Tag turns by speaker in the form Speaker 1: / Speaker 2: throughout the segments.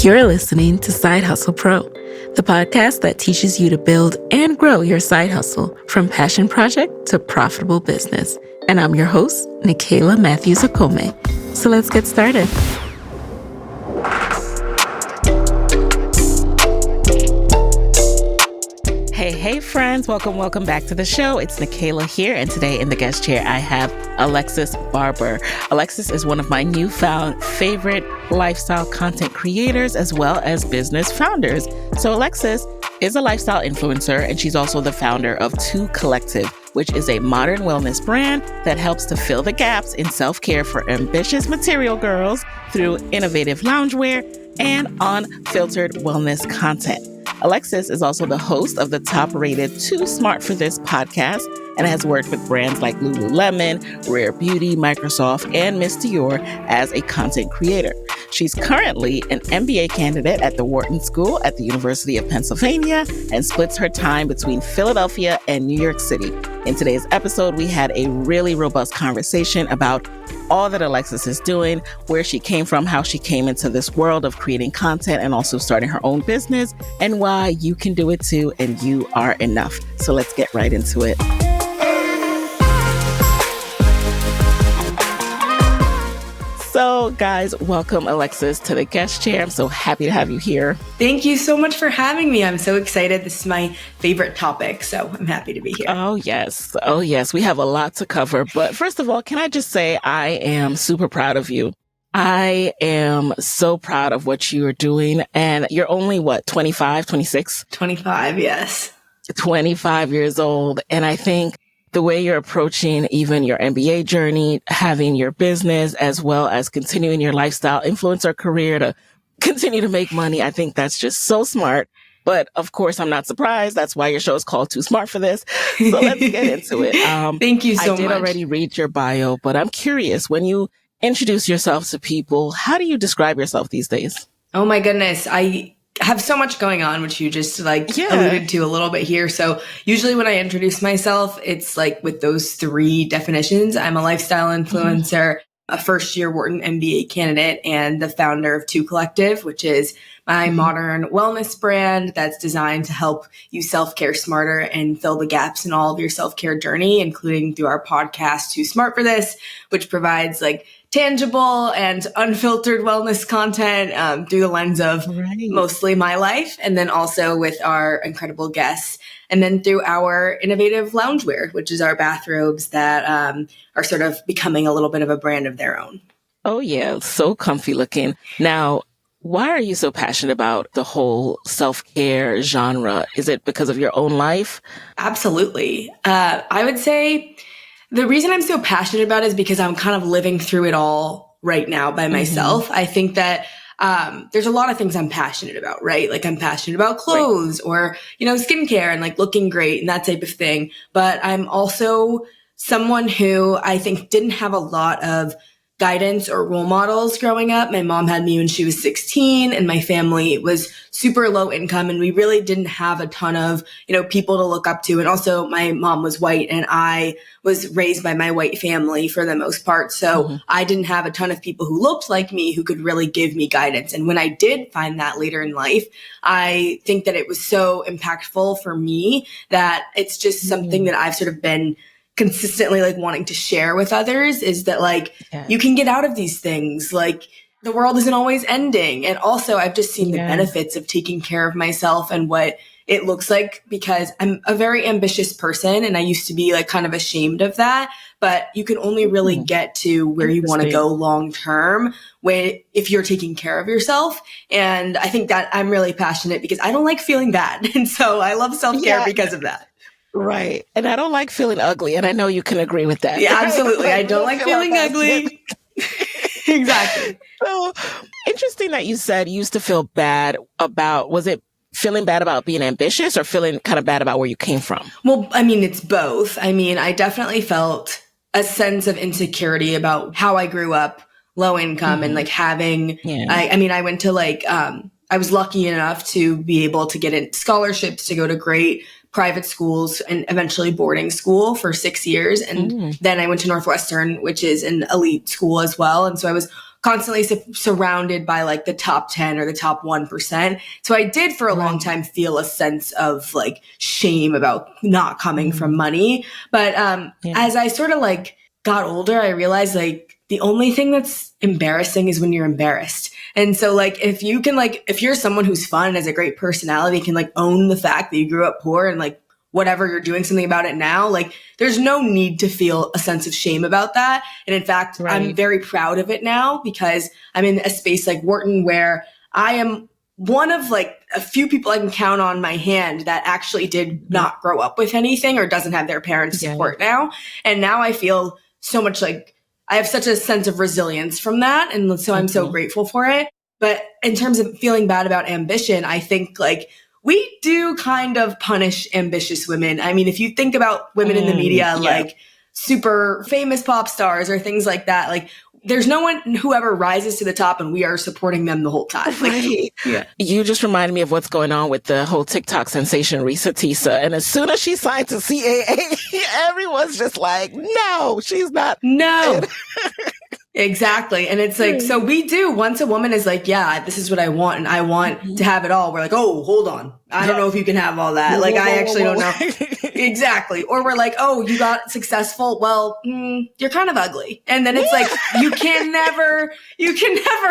Speaker 1: You're listening to Side Hustle Pro, the podcast that teaches you to build and grow your side hustle from passion project to profitable business. And I'm your host, Nikayla Matthews-Okome. So let's get started. Hey friends, welcome back to the show. It's Nikayla here, and today in the guest chair I have Alexis Barber. Alexis is one of my newfound favorite lifestyle content creators as well as business founders. So Alexis is a lifestyle influencer, and she's also the founder of Two Collective, which is a modern wellness brand that helps to fill the gaps in self-care for ambitious material girls through innovative loungewear and unfiltered wellness content. Alexis is also the host of the top-rated Too Smart for This podcast and has worked with brands like Lululemon, Rare Beauty, Microsoft, and Miss Dior as a content creator. She's currently an MBA candidate at the Wharton School at the University of Pennsylvania and splits her time between Philadelphia and New York City. In today's episode, we had a really robust conversation about all that Alexis is doing, where she came from, how she came into this world of creating content and also starting her own business, and why you can do it too and you are enough. So let's get right into it. So guys, welcome Alexis to the guest chair. I'm so happy to have you here.
Speaker 2: Thank you so much for having me. I'm so excited. This is my favorite topic, so I'm happy to be here.
Speaker 1: Oh yes. We have a lot to cover. But first of all, can I just say I am super proud of you. I am so proud of what you are doing. And you're only, 25, 26?
Speaker 2: 25, yes.
Speaker 1: 25 years old. And I think the way you're approaching even your MBA journey, having your business, as well as continuing your lifestyle influencer career to continue to make money, I think that's just so smart. But of course, I'm not surprised. That's why your show is called Too Smart for This. So let's get into it.
Speaker 2: Thank you so much.
Speaker 1: I did already read your bio, but I'm curious, when you introduce yourself to people, how do you describe yourself these days?
Speaker 2: Oh my goodness. I have so much going on, which you just alluded to a little bit here. So usually when I introduce myself, it's like with those three definitions. I'm a lifestyle influencer, a first-year Wharton MBA candidate, and the founder of Two Collective, which is my modern wellness brand that's designed to help you self-care smarter and fill the gaps in all of your self-care journey, including through our podcast, Too Smart for This, which provides tangible and unfiltered wellness content through the lens of mostly my life, and then also with our incredible guests, and then through our innovative loungewear, which is our bathrobes that are sort of becoming a little bit of a brand of their own.
Speaker 1: Oh yeah, so comfy looking. Now, why are you so passionate about the whole self-care genre? Is it because of your own life?
Speaker 2: Absolutely. I would say the reason I'm so passionate about it is because I'm kind of living through it all right now by myself. I think that there's a lot of things I'm passionate about, right? I'm passionate about clothes or, skincare and looking great and that type of thing. But I'm also someone who I think didn't have a lot of guidance or role models growing up. My mom had me when she was 16 and my family was super low income and we really didn't have a ton of, people to look up to. And also my mom was white and I was raised by my white family for the most part. So I didn't have a ton of people who looked like me who could really give me guidance. And when I did find that later in life, I think that it was so impactful for me that it's just something that I've sort of been consistently wanting to share with others, is that you can get out of these things. The world isn't always ending. And also I've just seen the benefits of taking care of myself and what it looks like, because I'm a very ambitious person and I used to be kind of ashamed of that, but you can only really get to where you want to go long term if you're taking care of yourself. And I think that I'm really passionate because I don't like feeling bad. And so I love self-care because of that.
Speaker 1: Right. And I don't like feeling ugly. And I know you can agree with that.
Speaker 2: Yeah, absolutely. I don't like feeling ugly. Exactly.
Speaker 1: So interesting that you said you used to feel bad about, was it feeling bad about being ambitious or feeling kind of bad about where you came from?
Speaker 2: Well, it's both. I definitely felt a sense of insecurity about how I grew up, low income and having, I went to I was lucky enough to be able to get in scholarships to go to great private schools and eventually boarding school for 6 years. And then I went to Northwestern, which is an elite school as well. And so I was constantly surrounded by like the top 10 or the top 1%. So I did for a long time feel a sense of like shame about not coming from money. But as I sort of like got older, I realized like the only thing that's embarrassing is when you're embarrassed. And so like if you can like, if you're someone who's fun and has a great personality, can like own the fact that you grew up poor and like whatever, you're doing something about it now, like there's no need to feel a sense of shame about that. And in fact, I'm very proud of it now because I'm in a space like Wharton where I am one of like a few people I can count on my hand that actually did not grow up with anything or doesn't have their parents' support now. And now I feel so much like I have such a sense of resilience from that. And so I'm so grateful for it. But in terms of feeling bad about ambition, I think like we do kind of punish ambitious women. I mean, if you think about women in the media, like super famous pop stars or things like that, like there's no one who ever rises to the top and we are supporting them the whole time. Like,
Speaker 1: You just reminded me of what's going on with the whole TikTok sensation, Risa Tisa. And as soon as she signed to CAA, everyone's just like, no, she's not.
Speaker 2: No. Exactly. And it's like, so we do, once a woman is like, yeah, this is what I want and I want to have it all. We're like, oh, hold on. I don't know if you can have all that. Like, I actually don't know. Exactly. Or we're like, oh, you got successful. Well, you're kind of ugly. And then it's like, you can never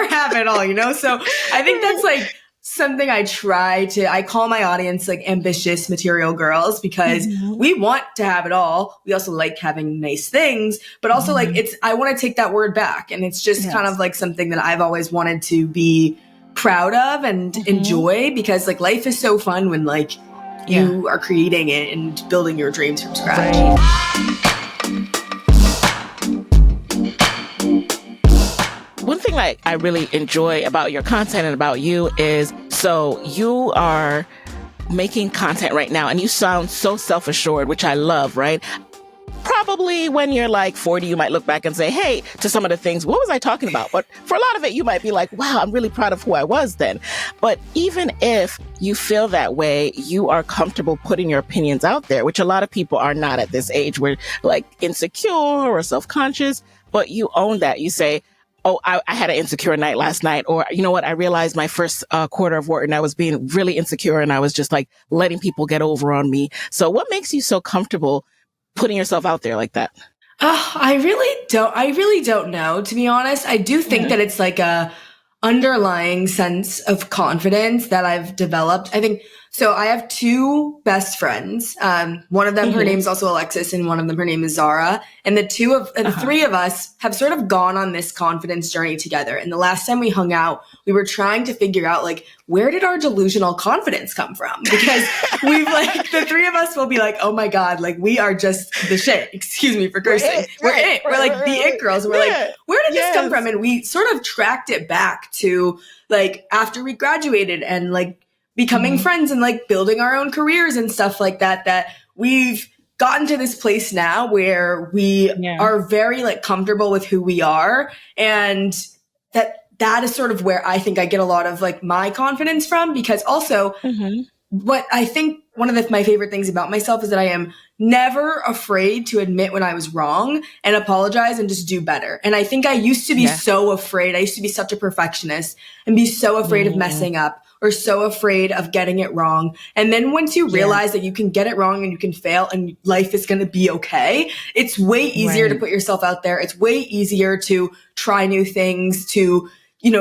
Speaker 2: have it all, you know? So I think that's like something I call my audience like ambitious material girls because we want to have it all. We also like having nice things, but also like I want to take that word back. And it's just kind of like something that I've always wanted to be proud of and enjoy because like life is so fun when like you are creating it and building your dreams from scratch.
Speaker 1: One thing like I really enjoy about your content and about you is, so you are making content right now and you sound so self-assured, which I love, right? Probably when you're like 40, you might look back and say, hey, to some of the things, what was I talking about? But for a lot of it, you might be like, wow, I'm really proud of who I was then. But even if you feel that way, you are comfortable putting your opinions out there, which a lot of people are not at this age. We're like insecure or self-conscious, but you own that. You say, oh, I had an insecure night last night. Or, you know what? I realized my first quarter of Wharton, I was being really insecure and I was just like letting people get over on me. So what makes you so comfortable putting yourself out there like that?
Speaker 2: I really don't know, to be honest. I do think that it's like a underlying sense of confidence that I've developed. I think so. I have two best friends. One of them, her name's also Alexis, and one of them, her name is Zara. And the three of us have sort of gone on this confidence journey together. And the last time we hung out, we were trying to figure out like, where did our delusional confidence come from? Because we've like, the three of us will be like, oh my God, like we are just the shit. Excuse me for cursing. We're like the it girls. And we're like, where did this come from? And we sort of tracked it back to like after we graduated and like becoming friends and like building our own careers and stuff like that, that we've gotten to this place now where we are very like comfortable with who we are. And that is sort of where I think I get a lot of like my confidence from, because also what I think one of my favorite things about myself is that I am never afraid to admit when I was wrong and apologize and just do better. And I think I used to be so afraid. I used to be such a perfectionist and be so afraid of messing up or so afraid of getting it wrong. And then once you realize that you can get it wrong and you can fail and life is going to be okay, it's way easier to put yourself out there. It's way easier to try new things, to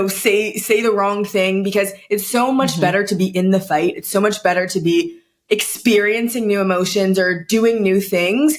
Speaker 2: say the wrong thing, because it's so much better to be in the fight. It's so much better to be experiencing new emotions or doing new things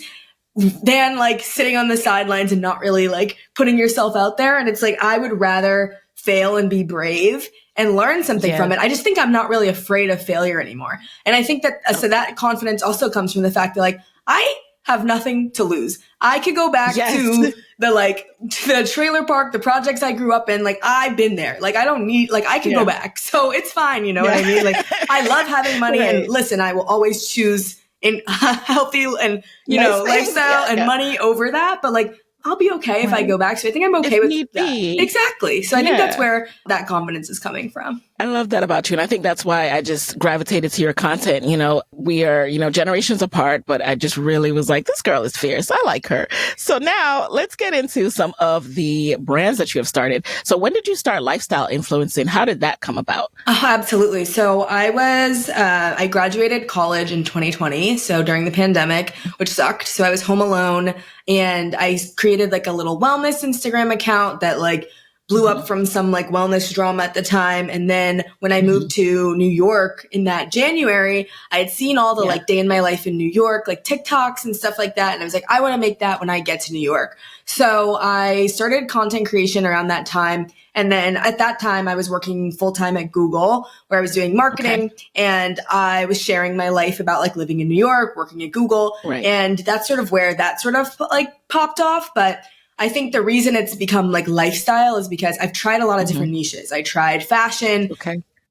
Speaker 2: than like sitting on the sidelines and not really like putting yourself out there. And it's like, I would rather fail and be brave and learn something from it. I just think I'm not really afraid of failure anymore. And I think that, so that confidence also comes from the fact that like, I have nothing to lose. I could go back to the trailer park, the projects I grew up in. Like I've been there. Like I don't need, like I can go back. So it's fine. You know what I mean? Like I love having money and listen, I will always choose in healthy and, lifestyle and money over that. But like, I'll be okay if I go back. So I think I'm okay with that. Exactly. So I think that's where that confidence is coming from.
Speaker 1: I love that about you. And I think that's why I just gravitated to your content. We are, generations apart, but I just really was like, this girl is fierce. I like her. So now let's get into some of the brands that you have started. So when did you start lifestyle influencing? How did that come about?
Speaker 2: Absolutely. So I graduated college in 2020. So during the pandemic, which sucked. So I was home alone and I created like a little wellness Instagram account that like blew up from some like wellness drama at the time. And then when I moved to New York in that January, I had seen all the like day in my life in New York, like TikToks and stuff like that. And I was like, I want to make that when I get to New York. So I started content creation around that time. And then at that time, I was working full time at Google where I was doing marketing and I was sharing my life about like living in New York, working at Google. Right. And that's sort of where that sort of like popped off. But I think the reason it's become like lifestyle is because I've tried a lot of different niches. I tried fashion,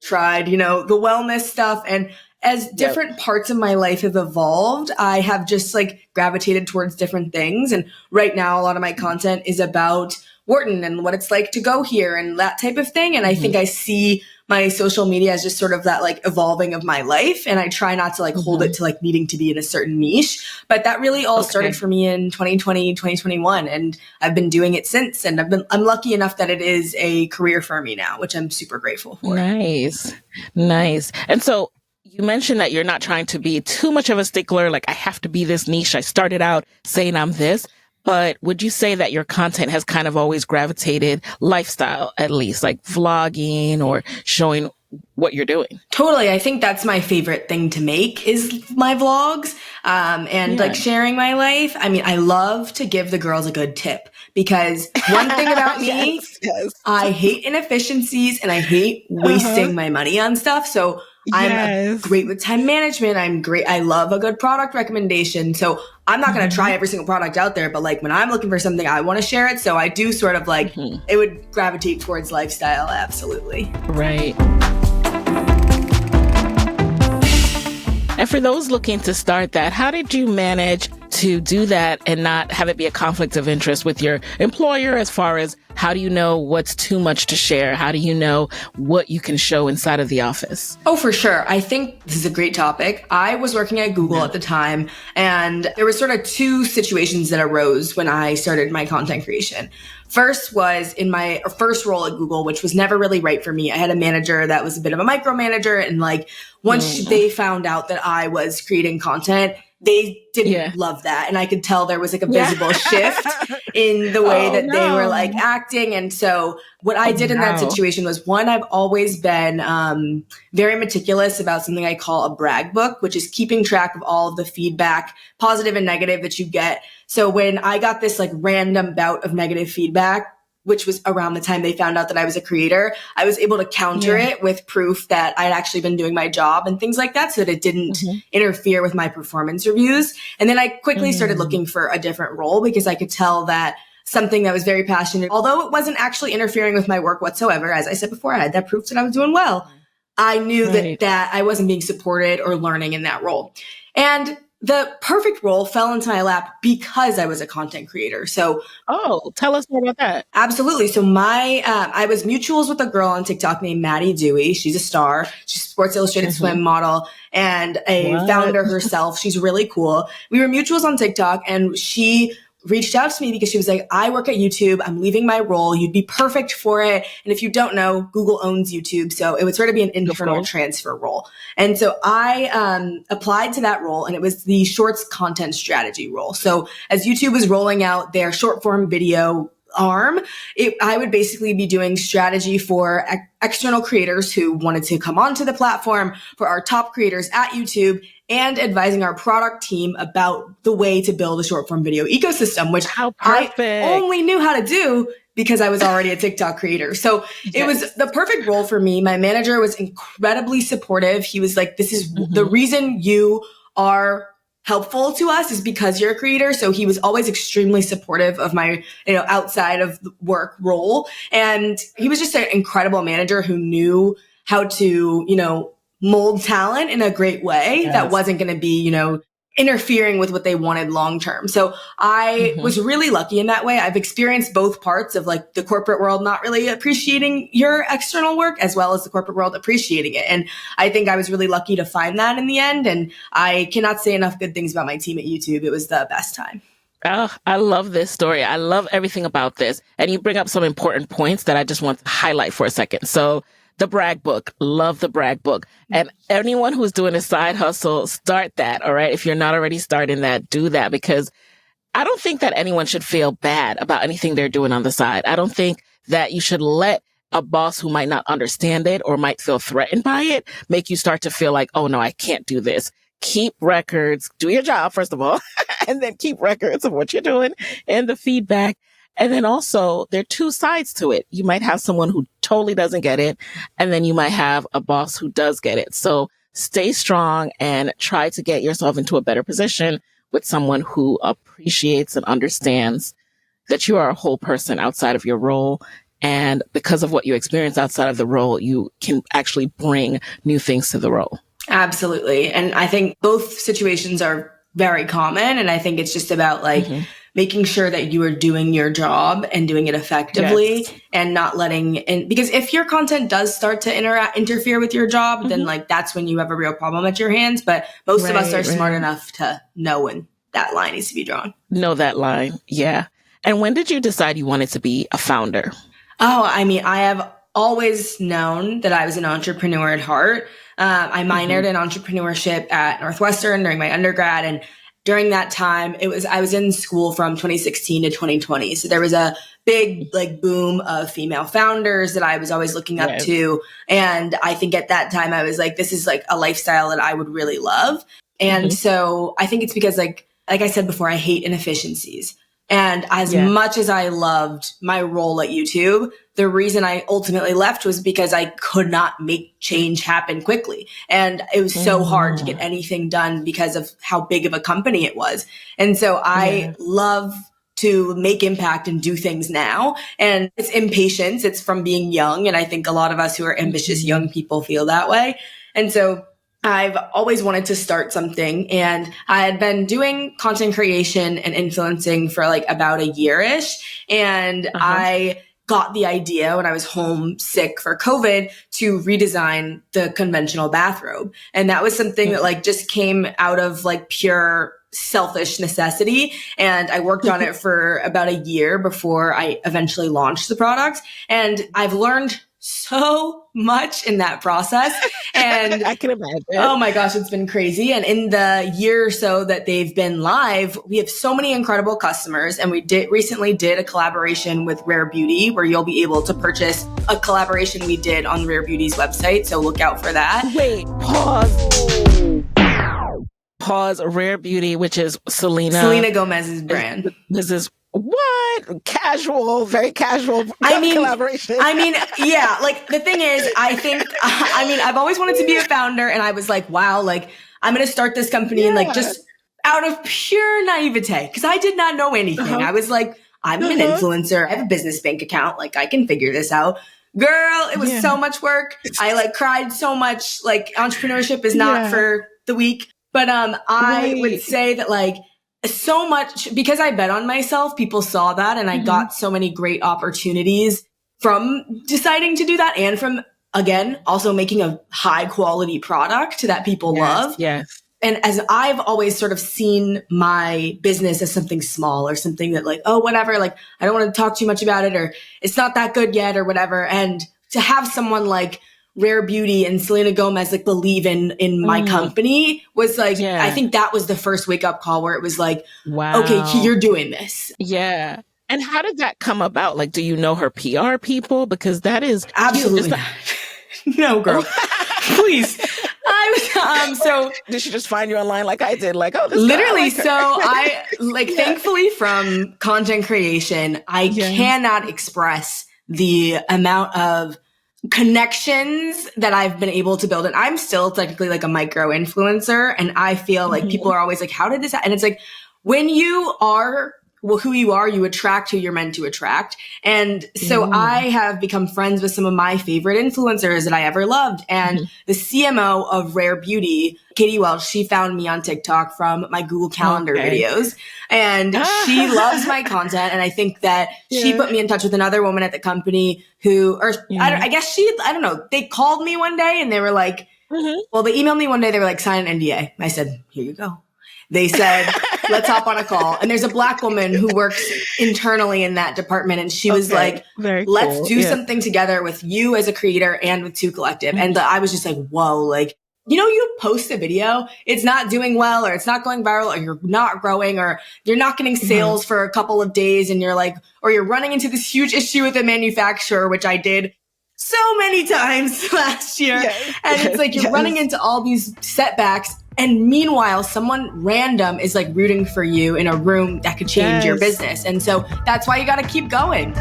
Speaker 2: tried, the wellness stuff. And as different parts of my life have evolved, I have just like gravitated towards different things. And right now, a lot of my content is about Wharton and what it's like to go here and that type of thing. And I think I see my social media as just sort of that like evolving of my life. And I try not to like hold it to like needing to be in a certain niche. But that really all started for me in 2020, 2021. And I've been doing it since. And I'm lucky enough that it is a career for me now, which I'm super grateful for.
Speaker 1: Nice. And so you mentioned that you're not trying to be too much of a stickler. Like I have to be this niche. I started out saying I'm this. But would you say that your content has kind of always gravitated lifestyle, at least like vlogging or showing what you're doing?
Speaker 2: Totally. I think that's my favorite thing to make is my vlogs and like sharing my life. I mean, I love to give the girls a good tip because one thing about me, I hate inefficiencies and I hate wasting my money on stuff. So I'm great with time management. I'm great. I love a good product recommendation. So I'm not going to try every single product out there, but like when I'm looking for something, I want to share it. So I do sort of like, it would gravitate towards lifestyle. Absolutely.
Speaker 1: Right. And for those looking to start that, how did you manage to do that and not have it be a conflict of interest with your employer as far as how do you know what's too much to share? How do you know what you can show inside of the office?
Speaker 2: Oh, for sure. I think this is a great topic. I was working at Google at the time, and there were sort of two situations that arose when I started my content creation. First was in my first role at Google, which was never really right for me. I had a manager that was a bit of a micromanager, and like once they found out that I was creating content, they didn't love that. And I could tell there was like a visible shift in the way that they were like acting. And so what I did in that situation was, one, I've always been very meticulous about something I call a brag book, which is keeping track of all of the feedback, positive and negative, that you get. So when I got this like random bout of negative feedback, which was around the time they found out that I was a creator, I was able to counter it with proof that I'd actually been doing my job and things like that, so that it didn't interfere with my performance reviews. And then I quickly started looking for a different role because I could tell that something that was very passionate, although it wasn't actually interfering with my work whatsoever, as I said before, I had that proof that I was doing well. I knew that I wasn't being supported or learning in that role. And the perfect role fell into my lap because I was a content creator. So,
Speaker 1: tell us more about that.
Speaker 2: Absolutely. So I was mutuals with a girl on TikTok named Maddie Dewey. She's a star. She's a Sports Illustrated swim model and a founder herself. She's really cool. We were mutuals on TikTok, and she reached out to me because she was like, I work at YouTube. I'm leaving my role. You'd be perfect for it. And if you don't know, Google owns YouTube. So it would sort of be an internal transfer role. And so I applied to that role, and it was the shorts content strategy role. So as YouTube was rolling out their short form video arm, I would basically be doing strategy for external creators who wanted to come onto the platform, for our top creators at YouTube, and advising our product team about the way to build a short form video ecosystem, which I only knew how to do because I was already a TikTok creator. So it was the perfect role for me. My manager was incredibly supportive. He was like, this is the reason you are helpful to us is because you're a creator. So he was always extremely supportive of my, outside of the work role. And he was just an incredible manager who knew how to, mold talent in a great way that wasn't going to be, interfering with what they wanted long term. So I was really lucky in that way. I've experienced both parts of like the corporate world not really appreciating your external work as well as the corporate world appreciating it. And I think I was really lucky to find that in the end. And I cannot say enough good things about my team at YouTube. It was the best time.
Speaker 1: Oh, I love this story. I love everything about this. And you bring up some important points that I just want to highlight for a second. So the brag book, love the brag book. And anyone who's doing a side hustle, start that. All right. If you're not already starting that, do that, because I don't think that anyone should feel bad about anything they're doing on the side. I don't think that you should let a boss who might not understand it or might feel threatened by it make you start to feel like, oh no, I can't do this. Keep records, do your job, first of all, and then keep records of what you're doing and the feedback. And then also there are two sides to it. You might have someone who totally doesn't get it, and then you might have a boss who does get it. So stay strong and try to get yourself into a better position with someone who appreciates and understands that you are a whole person outside of your role. And because of what you experience outside of the role, you can actually bring new things to the role.
Speaker 2: Absolutely. And I think both situations are very common. And I think it's just about like making sure that you are doing your job and doing it effectively and not letting in, because if your content does start to interfere with your job, then like that's when you have a real problem at your hands. But most of us are smart enough to know when that line needs to be drawn. Know
Speaker 1: that line. Yeah. And when did you decide you wanted to be a founder?
Speaker 2: Oh, I mean, I have always known that I was an entrepreneur at heart. I minored in entrepreneurship at Northwestern during my undergrad. And during that time, I was in school from 2016 to 2020. So there was a big like boom of female founders that I was always looking up to. And I think at that time I was like, this is like a lifestyle that I would really love. And so I think it's because like I said before, I hate inefficiencies. And as much as I loved my role at YouTube, the reason I ultimately left was because I could not make change happen quickly. And it was so hard to get anything done because of how big of a company it was. And so I love to make impact and do things now. And it's impatience. It's from being young. And I think a lot of us who are ambitious young people feel that way. And so I've always wanted to start something, and I had been doing content creation and influencing for like about a year-ish. And I got the idea when I was home sick for COVID to redesign the conventional bathrobe. And that was something that like just came out of like pure selfish necessity. And I worked on it for about a year before I eventually launched the product. And I've learned so much in that process. And
Speaker 1: I can imagine.
Speaker 2: Oh my gosh, it's been crazy. And in the year or so that they've been live, we have so many incredible customers. And we recently did a collaboration with Rare Beauty where you'll be able to purchase a collaboration we did on Rare Beauty's website. So look out for that.
Speaker 1: Wait, pause. Rare Beauty, which is Selena
Speaker 2: Gomez's brand.
Speaker 1: This is what? Casual, very casual collaboration.
Speaker 2: Yeah, like the thing is, I think, I've always wanted to be a founder, and I was like, wow, like I'm going to start this company and like just out of pure naivete, because I did not know anything. I was like, I'm an influencer. I have a business bank account. Like I can figure this out. Girl, it was so much work. I like cried so much. Like entrepreneurship is not for the weak. But I would say that like, so much, because I bet on myself, people saw that, and I got so many great opportunities from deciding to do that, and from, again, also making a high quality product that people love.
Speaker 1: Yes.
Speaker 2: And as I've always sort of seen my business as something small or something that like, oh, whatever, like I don't want to talk too much about it, or it's not that good yet or whatever. And to have someone like Rare Beauty and Selena Gomez like believe in my company was like, I think that was the first wake up call where it was like, wow, okay, you're doing this.
Speaker 1: Yeah. And how did that come about? Like, do you know her PR people? Because that is
Speaker 2: absolutely not. No, girl, please. I was, so
Speaker 1: did she just find you online like I did? Like, oh, this
Speaker 2: literally.
Speaker 1: Guy,
Speaker 2: so I like, thankfully from content creation, I cannot express the amount of connections that I've been able to build. And I'm still technically like a micro influencer. And I feel like people are always like, how did this happen? And it's like, when you are who you are, you attract who you're meant to attract. And so I have become friends with some of my favorite influencers that I ever loved. And the CMO of Rare Beauty, Katie Welch, she found me on TikTok from my Google Calendar videos. And she loves my content. And I think that she put me in touch with another woman at the company who, or I don't know, they called me one day and they were like, well, they emailed me one day. They were like, sign an NDA. I said, here you go. They said, let's hop on a call. And there's a Black woman who works internally in that department. And she was like, let's do something together with you as a creator and with Two Collective. And I was just like, whoa, like, you post a video, it's not doing well, or it's not going viral, or you're not growing, or you're not getting sales for a couple of days. And you're like, or you're running into this huge issue with a manufacturer, which I did so many times last year. And it's like, you're running into all these setbacks. And meanwhile, someone random is like rooting for you in a room that could change your business. And so that's why you got to keep going.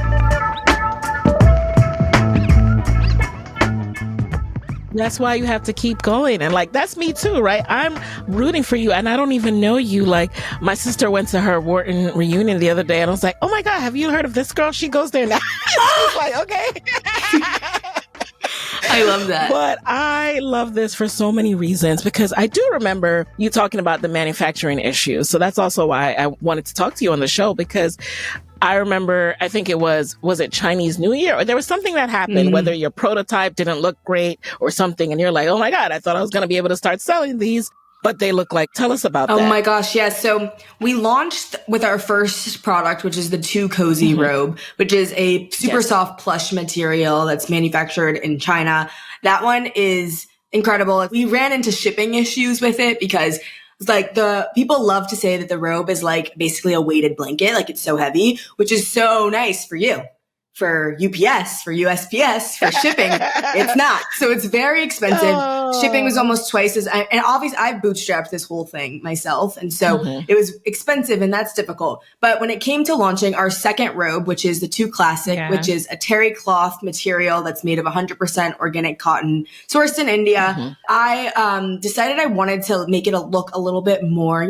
Speaker 1: That's why you have to keep going. And like, that's me too, right? I'm rooting for you and I don't even know you. Like, my sister went to her Wharton reunion the other day and I was like, oh my God, have you heard of this girl? She goes there now. I was like, okay.
Speaker 2: I love that.
Speaker 1: But I love this for so many reasons, because I do remember you talking about the manufacturing issues. So that's also why I wanted to talk to you on the show, because I remember, I think was it Chinese New Year? Or there was something that happened, whether your prototype didn't look great or something. And you're like, oh my God, I thought I was going to be able to start selling these, but they look like, tell us about that.
Speaker 2: Oh my gosh. Yes. So we launched with our first product, which is the Too Cozy robe, which is a super soft plush material that's manufactured in China. That one is incredible. We ran into shipping issues with it because it's like the people love to say that the robe is like basically a weighted blanket. Like, it's so heavy, which is so nice for you. For UPS, for USPS, for shipping, it's not. So it's very expensive. Shipping was almost twice as, and obviously I've bootstrapped this whole thing myself. And so it was expensive and that's difficult. But when it came to launching our second robe, which is the Two Classic, which is a terry cloth material that's made of 100% organic cotton sourced in India, I decided I wanted to make it look a little bit more,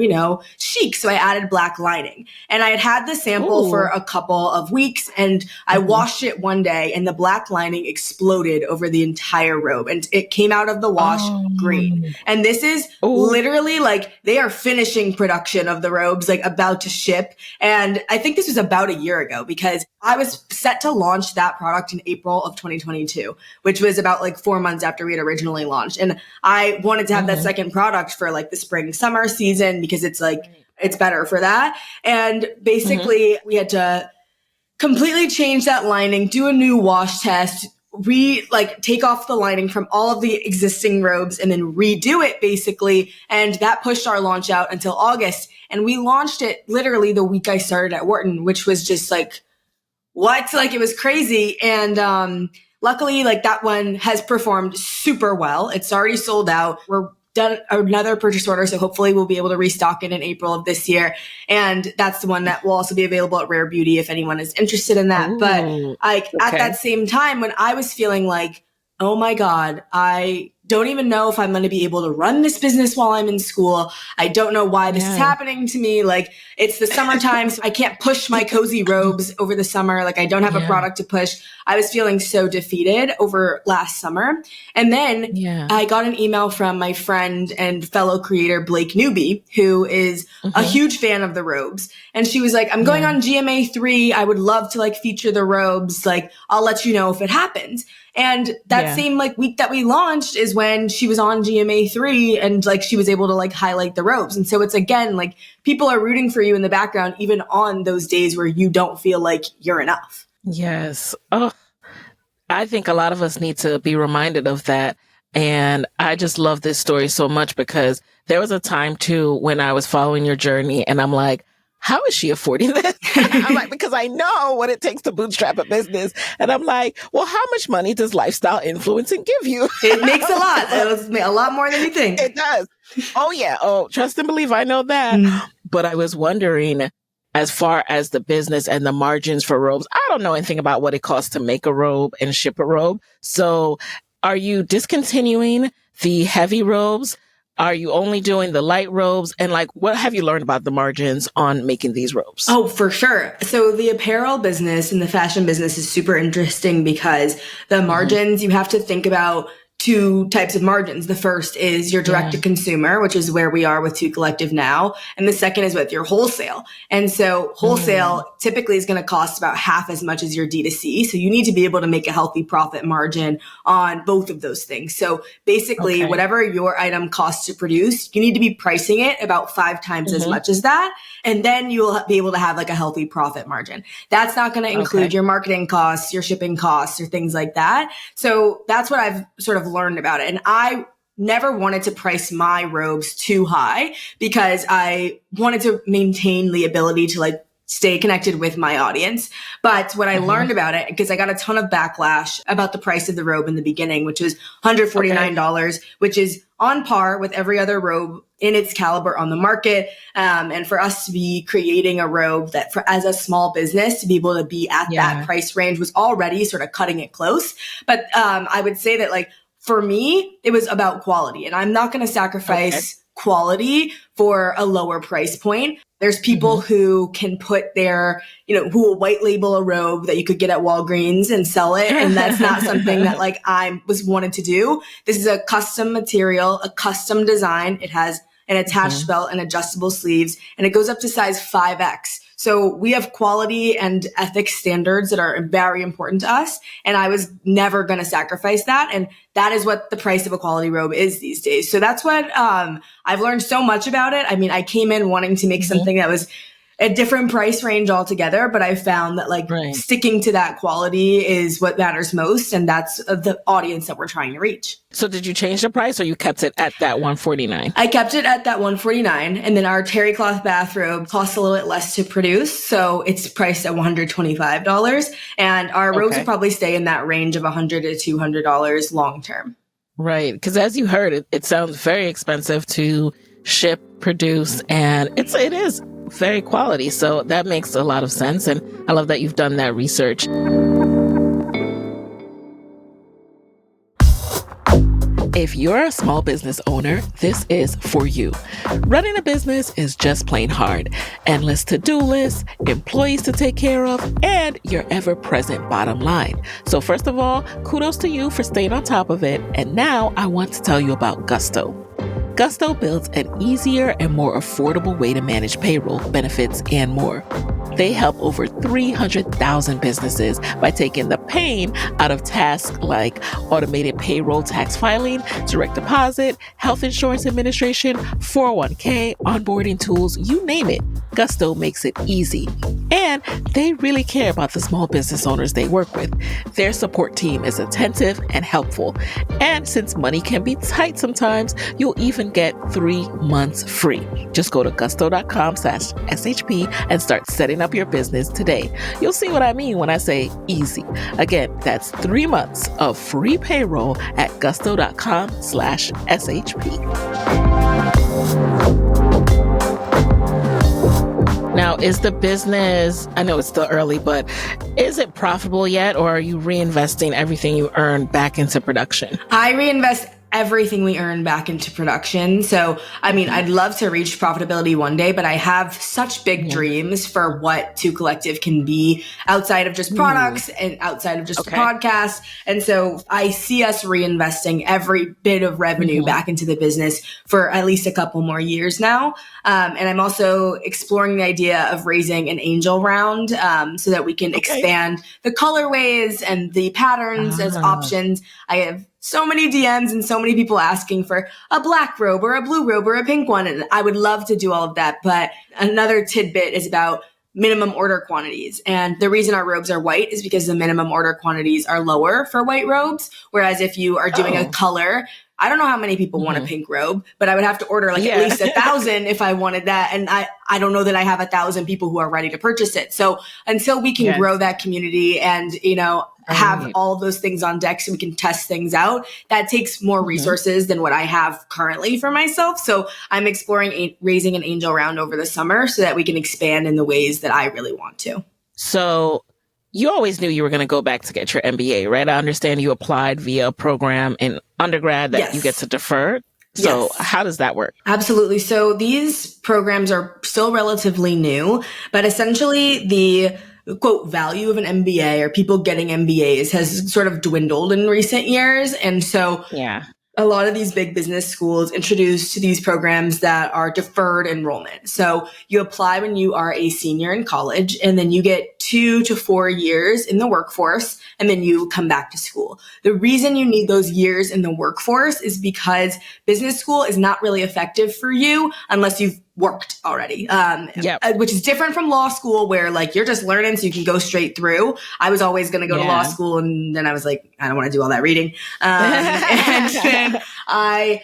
Speaker 2: chic. So I added black lining, and I had the sample for a couple of weeks, and I washed it one day and the black lining exploded over the entire robe, and it came out of the wash green. And this is literally like they are finishing production of the robes, like about to ship. And I think this was about a year ago, because I was set to launch that product in April of 2022, which was about like 4 months after we had originally launched. And I wanted to have that second product for like the spring summer season, because it's like, it's better for that. And basically we had to completely change that lining, do a new wash test, take off the lining from all of the existing robes and then redo it basically. And that pushed our launch out until August. And we launched it literally the week I started at Wharton, which was just like, what? Like, it was crazy. And luckily, like, that one has performed super well. It's already sold out. We're done another purchase order, so hopefully we'll be able to restock it in April of this year. And that's the one that will also be available at Rare Beauty if anyone is interested in that. But at that same time, when I was feeling like, oh my God, I don't even know if I'm going to be able to run this business while I'm in school. I don't know why this is happening to me. Like, it's the summertime, so I can't push my cozy robes over the summer. Like, I don't have a product to push. I was feeling so defeated over last summer. And then I got an email from my friend and fellow creator, Blake Newby, who is a huge fan of the robes. And she was like, I'm going on GMA3. I would love to like feature the robes. Like, I'll let you know if it happens. And that same like week that we launched is when she was on GMA3 and like she was able to like highlight the robes. And so it's, again, like, people are rooting for you in the background, even on those days where you don't feel like you're enough.
Speaker 1: Yes. Oh, I think a lot of us need to be reminded of that. And I just love this story so much, because there was a time too when I was following your journey and I'm like, how is she affording this? I'm like, because I know what it takes to bootstrap a business. And I'm like, well, how much money does lifestyle influencing give you?
Speaker 2: It makes a lot. It's a lot more than you think.
Speaker 1: It does. Oh, yeah. Oh, trust and believe. I know that. But I was wondering, as far as the business and the margins for robes, I don't know anything about what it costs to make a robe and ship a robe. So are you discontinuing the heavy robes? Are you only doing the light robes? And like, what have you learned about the margins on making these robes?
Speaker 2: Oh, for sure. So the apparel business and the fashion business is super interesting because the margins, you have to think about two types of margins. The first is your direct to consumer, which is where we are with Two Collective now. And the second is with your wholesale. And so wholesale typically is going to cost about half as much as your D2C. So you need to be able to make a healthy profit margin on both of those things. So basically whatever your item costs to produce, you need to be pricing it about 5 times as much as that. And then you'll be able to have like a healthy profit margin. That's not going to include your marketing costs, your shipping costs, or things like that. So that's what I've sort of learned about it. And I never wanted to price my robes too high because I wanted to maintain the ability to like stay connected with my audience. But what I learned about it, because I got a ton of backlash about the price of the robe in the beginning, which was $149, which is on par with every other robe in its caliber on the market. And for us to be creating a robe that as a small business to be able to be at that price range was already sort of cutting it close. But I would say that like, for me, it was about quality, and I'm not going to sacrifice quality for a lower price point. There's people who can put their, who will white label a robe that you could get at Walgreens and sell it. And that's not something that like I was wanted to do. This is a custom material, a custom design. It has an attached belt and adjustable sleeves, and it goes up to size 5X. So we have quality and ethics standards that are very important to us. And I was never going to sacrifice that. And that is what the price of a quality robe is these days. So that's what I've learned so much about it. I mean, I came in wanting to make something that was a different price range altogether, but I found that like sticking to that quality is what matters most. And that's the audience that we're trying to reach.
Speaker 1: So did you change the price or you kept it at that $149?
Speaker 2: I kept it at that $149. And then our terry cloth bathrobe costs a little bit less to produce. So it's priced at $125. And our robes will probably stay in that range of $100 to $200 long term.
Speaker 1: Right. Because as you heard, it sounds very expensive to ship, produce, and it is very quality. So that makes a lot of sense. And I love that you've done that research. If you're a small business owner, this is for you. Running a business is just plain hard. Endless to-do lists, employees to take care of, and your ever-present bottom line. So first of all, kudos to you for staying on top of it. And now I want to tell you about Gusto. Gusto builds an easier and more affordable way to manage payroll, benefits, and more. They help over 300,000 businesses by taking the pain out of tasks like automated payroll tax filing, direct deposit, health insurance administration, 401k, onboarding tools, you name it. Gusto makes it easy. And they really care about the small business owners they work with. Their support team is attentive and helpful. And since money can be tight sometimes, you'll even get 3 months free. Just go to gusto.com/SHP and start setting up your business today. You'll see what I mean when I say easy. Again, that's 3 months of free payroll at gusto.com/SHP. Now, is the business, I know it's still early, but is it profitable yet, or are you reinvesting everything you earn back into production?
Speaker 2: I reinvest everything we earn back into production. So, I mean, I'd love to reach profitability one day, but I have such big dreams for what Two Collective can be outside of just products and outside of just a podcast. And so I see us reinvesting every bit of revenue back into the business for at least a couple more years now. And I'm also exploring the idea of raising an angel round so that we can expand the colorways and the patterns as options. I have so many DMs and so many people asking for a black robe or a blue robe or a pink one. And I would love to do all of that. But another tidbit is about minimum order quantities. And the reason our robes are white is because the minimum order quantities are lower for white robes. Whereas if you are doing a color, I don't know how many people want a pink robe, but I would have to order like at least 1,000 if I wanted that. And I don't know that I have 1,000 people who are ready to purchase it. So until we can grow that community and, have all of those things on deck so we can test things out, that takes more resources than what I have currently for myself. So I'm exploring raising an angel round over the summer so that we can expand in the ways that I really want to.
Speaker 1: So you always knew you were going to go back to get your MBA, right? I understand you applied via a program in undergrad that you get to defer. So
Speaker 2: Yes.
Speaker 1: how does that work?
Speaker 2: Absolutely. So these programs are still relatively new, but essentially the quote value of an MBA or people getting MBAs has sort of dwindled in recent years. And so
Speaker 1: Yeah.
Speaker 2: a lot of these big business schools introduce these programs that are deferred enrollment. So you apply when you are a senior in college, and then you get 2 to 4 years in the workforce, and then you come back to school. The reason you need those years in the workforce is because business school is not really effective for you unless you've worked already, which is different from law school where like you're just learning so you can go straight through. I was always going to go to law school, and then I was like, I don't want to do all that reading. And then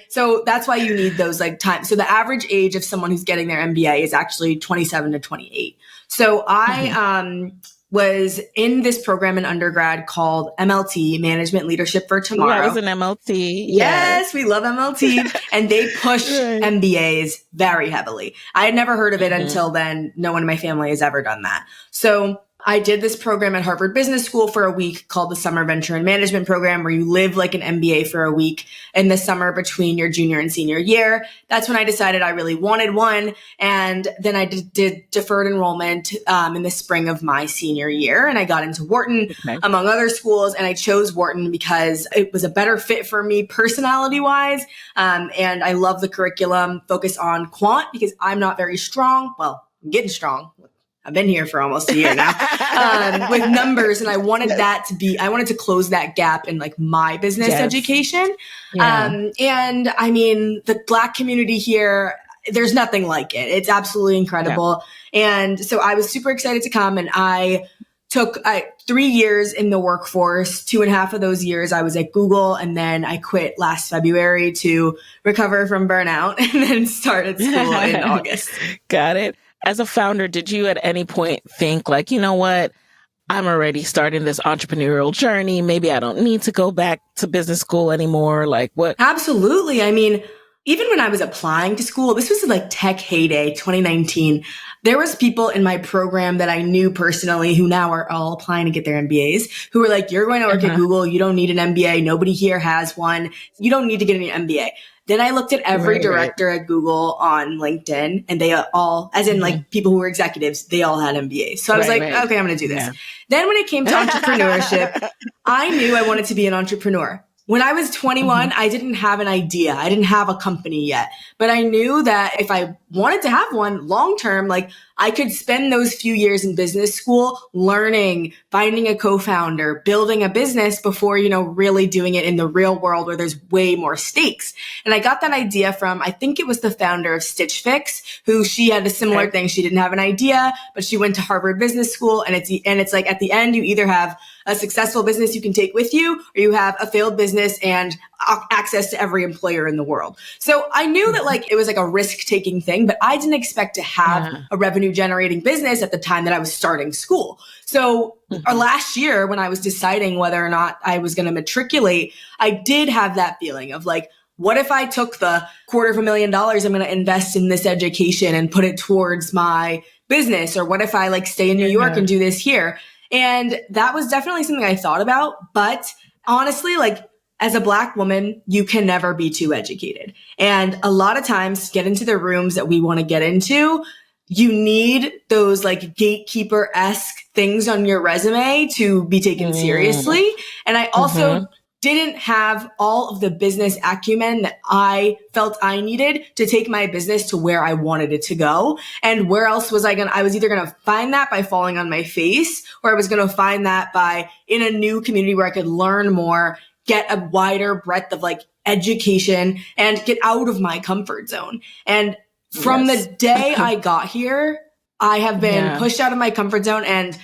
Speaker 2: so that's why you need those like time. So the average age of someone who's getting their MBA is actually 27 to 28. So I was in this program in undergrad called MLT, Management Leadership for Tomorrow.
Speaker 1: Yeah, I was an MLT.
Speaker 2: Yes, we love MLT. And they push MBAs very heavily. I had never heard of it until then. No one in my family has ever done that. So I did this program at Harvard Business School for a week called the Summer Venture and Management Program, where you live like an MBA for a week in the summer between your junior and senior year. That's when I decided I really wanted one. And then I did deferred enrollment in the spring of my senior year. And I got into Wharton, among other schools. And I chose Wharton because it was a better fit for me personality-wise. And I love the curriculum, focus on quant because I'm not very strong. Well, I'm getting strong. I've been here for almost a year now with numbers. And I wanted I wanted to close that gap in like my business education. And I mean, the Black community here, there's nothing like it. It's absolutely incredible. And so I was super excited to come, and I took 3 years in the workforce. 2.5 of those years I was at Google, and then I quit last February to recover from burnout and then started school in August.
Speaker 1: Got it. As a founder, did you at any point think like, you know what, I'm already starting this entrepreneurial journey. Maybe I don't need to go back to business school anymore. Like what?
Speaker 2: Absolutely. I mean, even when I was applying to school, this was like tech heyday, 2019. There was people in my program that I knew personally who now are all applying to get their MBAs who were like, you're going to work at Google. You don't need an MBA. Nobody here has one. You don't need to get an MBA. Then I looked at every director at Google on LinkedIn, and they all, as in like people who were executives, they all had MBAs. So I was okay, I'm going to do this. Then when it came to entrepreneurship, I knew I wanted to be an entrepreneur. When I was 21, I didn't have an idea. I didn't have a company yet, but I knew that if I wanted to have one long term, like I could spend those few years in business school learning, finding a co-founder, building a business before, really doing it in the real world where there's way more stakes. And I got that idea from, I think it was the founder of Stitch Fix, who she had a similar thing. She didn't have an idea, but she went to Harvard Business School, and it's like at the end, you either have a successful business you can take with you, or you have a failed business and access to every employer in the world. So I knew that like it was like a risk-taking thing, but I didn't expect to have a revenue-generating business at the time that I was starting school. So last year, when I was deciding whether or not I was going to matriculate, I did have that feeling of like, what if I took the $250,000 I'm going to invest in this education and put it towards my business? Or what if I like stay in New York and do this here? And that was definitely something I thought about. But honestly, like as a Black woman, you can never be too educated. And a lot of times to get into the rooms that we want to get into, you need those like gatekeeper-esque things on your resume to be taken seriously. And I also didn't have all of the business acumen that I felt I needed to take my business to where I wanted it to go. And where else was I was either going to find that by falling on my face, or I was going to find that by in a new community where I could learn more, get a wider breadth of like education, and get out of my comfort zone. And from the day I got here, I have been pushed out of my comfort zone, and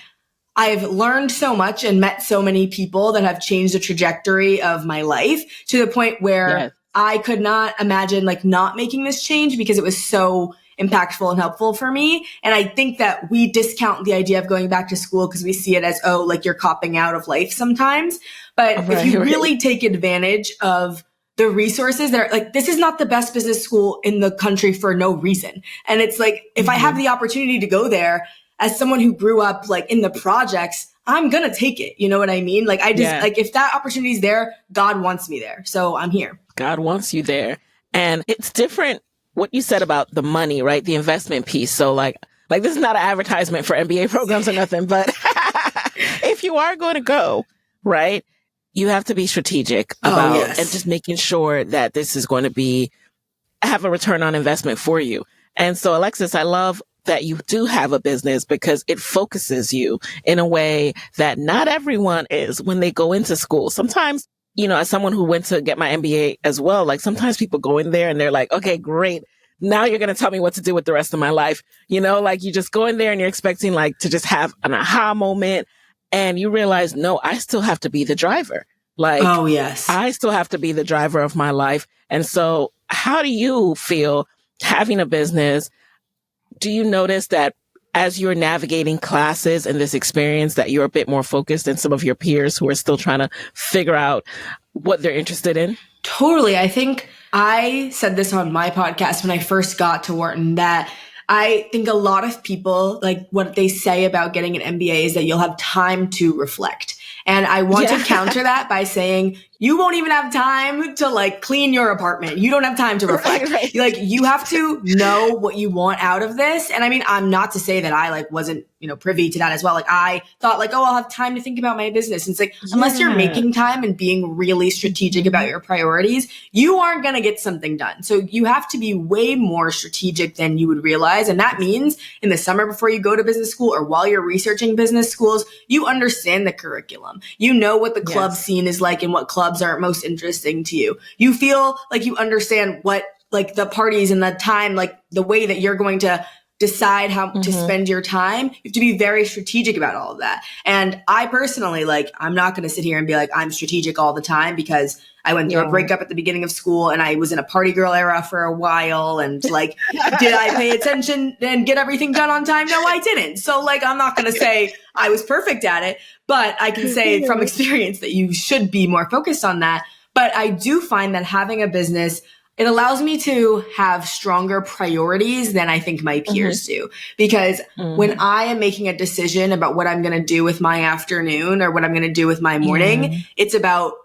Speaker 2: I've learned so much and met so many people that have changed the trajectory of my life to the point where I could not imagine like not making this change because it was so impactful and helpful for me. And I think that we discount the idea of going back to school because we see it as, oh, like you're copping out of life sometimes. But if you really take advantage of the resources that are like, this is not the best business school in the country for no reason. And it's like, if I have the opportunity to go there as someone who grew up like in the projects, I'm going to take it. You know what I mean? Like I just like, if that opportunity is there, God wants me there. So I'm here.
Speaker 1: God wants you there. And it's different what you said about the money, right? The investment piece. So like this is not an advertisement for MBA programs or nothing, but if you are going to go, right, you have to be strategic about and just making sure that this is going to have a return on investment for you. And so, Alexis, I love that you do have a business because it focuses you in a way that not everyone is when they go into school. Sometimes, as someone who went to get my MBA as well, like sometimes people go in there and they're like, okay, great. Now you're going to tell me what to do with the rest of my life. Like you just go in there and you're expecting like to just have an aha moment and you realize, no, I still have to be the driver. Like,
Speaker 2: oh, yes,
Speaker 1: I still have to be the driver of my life. And so how do you feel having a business? Do you notice that as you're navigating classes and this experience that you're a bit more focused than some of your peers who are still trying to figure out what they're interested in?
Speaker 2: Totally. I think I said this on my podcast when I first got to Wharton that I think a lot of people, like what they say about getting an MBA is that you'll have time to reflect. And I want to counter that by saying you won't even have time to like clean your apartment. You don't have time to reflect. Right. Like you have to know what you want out of this. And I mean, I'm not to say that I like wasn't, privy to that as well. Like I thought like, oh, I'll have time to think about my business. And it's like, unless you're making time and being really strategic about your priorities, you aren't going to get something done. So you have to be way more strategic than you would realize. And that means in the summer before you go to business school or while you're researching business schools, you understand the curriculum. You know what the club scene is like and what clubs are most interesting to you. You feel like you understand what like the parties and the time, like the way that you're going to decide how to spend your time. You have to be very strategic about all of that. And I personally, like, I'm not going to sit here and be like, I'm strategic all the time because I went through a breakup at the beginning of school and I was in a party girl era for a while. And like, did I pay attention and get everything done on time? No, I didn't. So like, I'm not going to say I was perfect at it, but I can say from experience that you should be more focused on that. But I do find that having a business, it allows me to have stronger priorities than I think my peers do. Because when I am making a decision about what I'm going to do with my afternoon or what I'm going to do with my morning, it's about,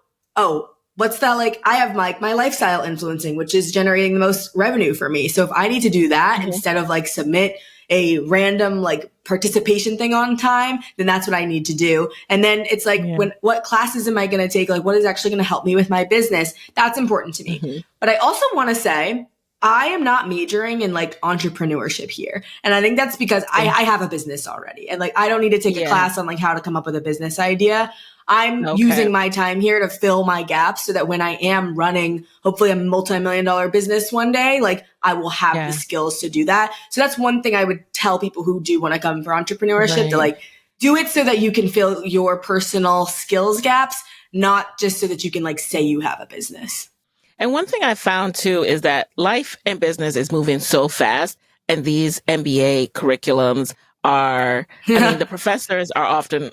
Speaker 2: what's that like? I have my lifestyle influencing, which is generating the most revenue for me. So if I need to do that instead of like submit a random like participation thing on time, then that's what I need to do. And then it's like, what classes am I going to take? Like what is actually going to help me with my business? That's important to me. But I also want to say, I am not majoring in like entrepreneurship here. And I think that's because I have a business already. And like, I don't need to take a class on like how to come up with a business idea. I'm using my time here to fill my gaps so that when I am running, hopefully a multi-million-dollar business one day, like I will have the skills to do that. So that's one thing I would tell people who do want to come for entrepreneurship to like do it so that you can fill your personal skills gaps, not just so that you can like say you have a business.
Speaker 1: And one thing I found too is that life and business is moving so fast and these MBA curriculums are, the professors are often